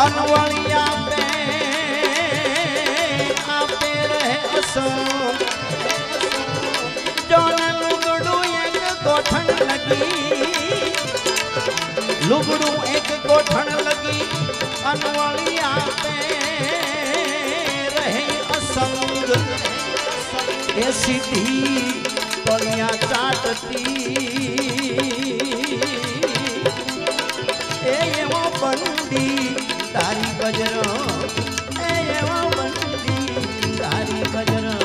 अनवलिया पे आपे रहे असम जोने लुगड़ू एक गोठन लगी लुगड़ू एक गोठन लगी अनवलिया पे रहे असंग ए सीधी तलिया चाटती एवो बंदी तारी बजरो एवो बंदी तारी बजरो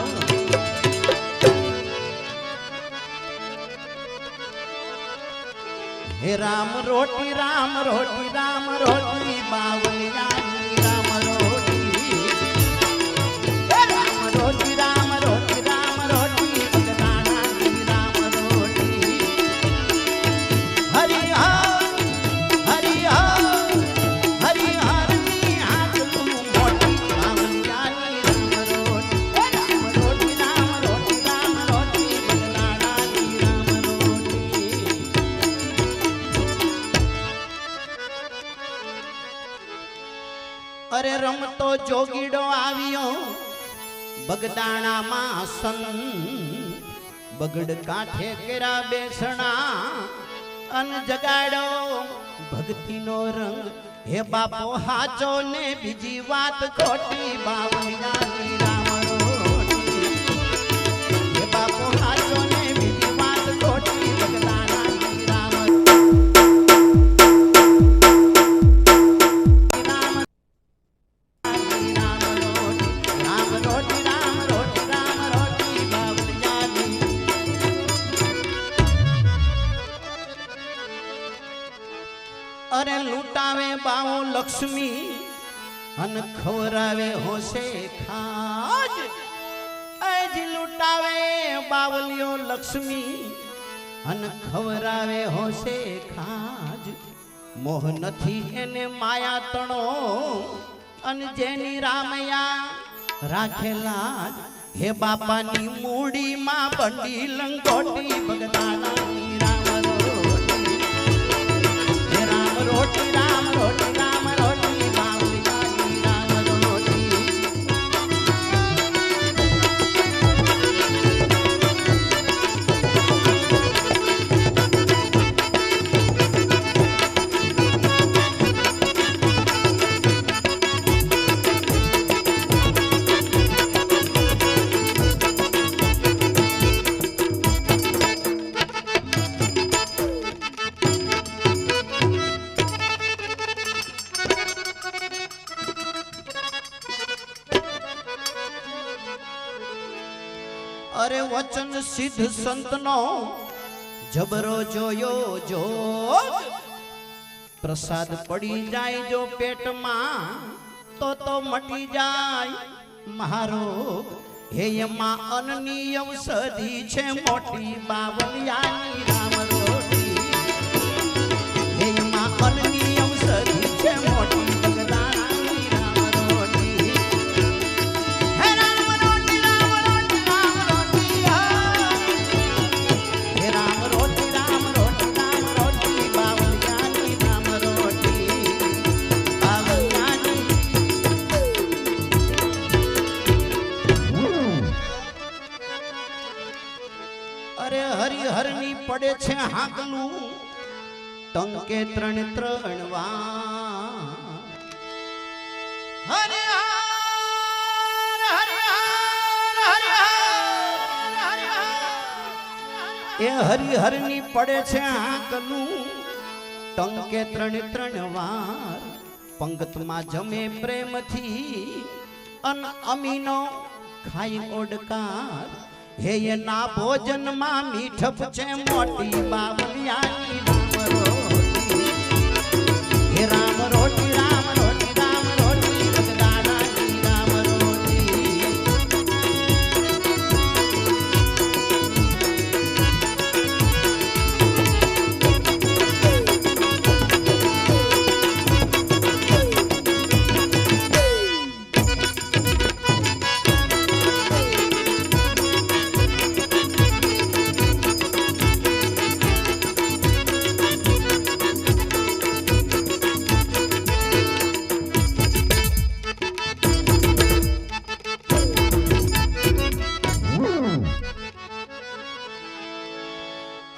हे राम रोटी बावलिया राम रोटी हे राम रोटी बगदाना की राम रोटी हरि अरे रमतो जोगीडो आवियो बगदाणा मां सन बगड़ काठे केरा बेसणा अन जगाड़ो भक्ति नो रंग हे बापो हाचो ने बीजी बात खोटी बावलिया नी राम रोटी हे बापो हाचो ने बीजी बात खोटी बगदाणा नी राम अरे लूटावे बाओ लक्ष्मी अन खवरावे होसे खाज अज लूटावे बावलियो लक्ष्मी अन खवरावे होसे खाज मोह नथी एने माया तणो अन जेनी रामया राखेला हे बापानी मूडी मां बंडी लंगोटी बगदाना नी राम रोटी राम रोटी बावलिया नी राम रोटी अरे वचन सिद्ध संतनो जबरो जोयो जो प्रसाद पड़ी जाए जो पेट मां तो मटी जाए मारो हे मां अननी औषधि छे मोटी बावलिया नी राम रोटी हे मां अननी औषधि छे मोटी बगदाना नी राम रोटी हे राम रोटी हे राम रोटी बावलिया नी राम रोटी बावलिया नी अरे हरिहर नी पड़े छे हाकलू टंके त्रण त्रण વાર એ હરિહર ની પડે છે હાકલુ ટંકે ત્રણ ત્રણ વાર પંગતમાં જમે પ્રેમથી અન અમીનો ખાઈ ઓડકાર हे ये ना भोजन मा मीठप छे मोटी बावलियानी राम रोटी हे राम रोटी बगदाना की राम रोटी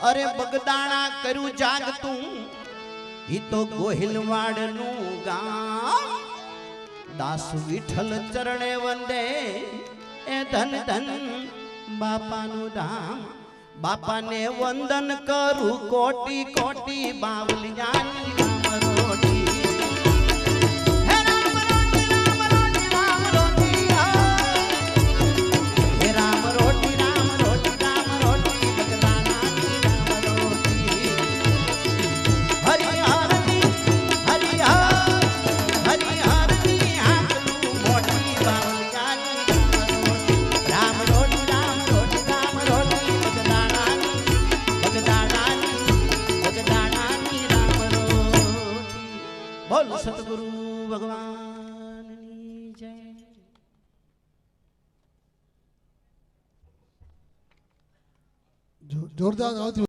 અરે બગદાણા કર્યું જાગતું ઈ તો ગોહિલવાડનું ગામ દાસ વિઠ્ઠલ ચરણે વંદે એ ધન ધન બાપાનું ધામ બાપાને વંદન કરું કોટી કોટી બાવલિયાની રામ રોટી હે રામ રોટી રામ રોટી રામ રોટી હે રામ રોટી રામ રોટી રામ રોટી બગદાણાની રામ રોટી હરિહરની હરિહરની આટલું મોટી બાવલિયાની રામ રોટી રામ રોટી રામ રોટી બગદાણાની રામ રોટી બોલ સતગુરુ ભગવાનની જય જોરદાર આવતી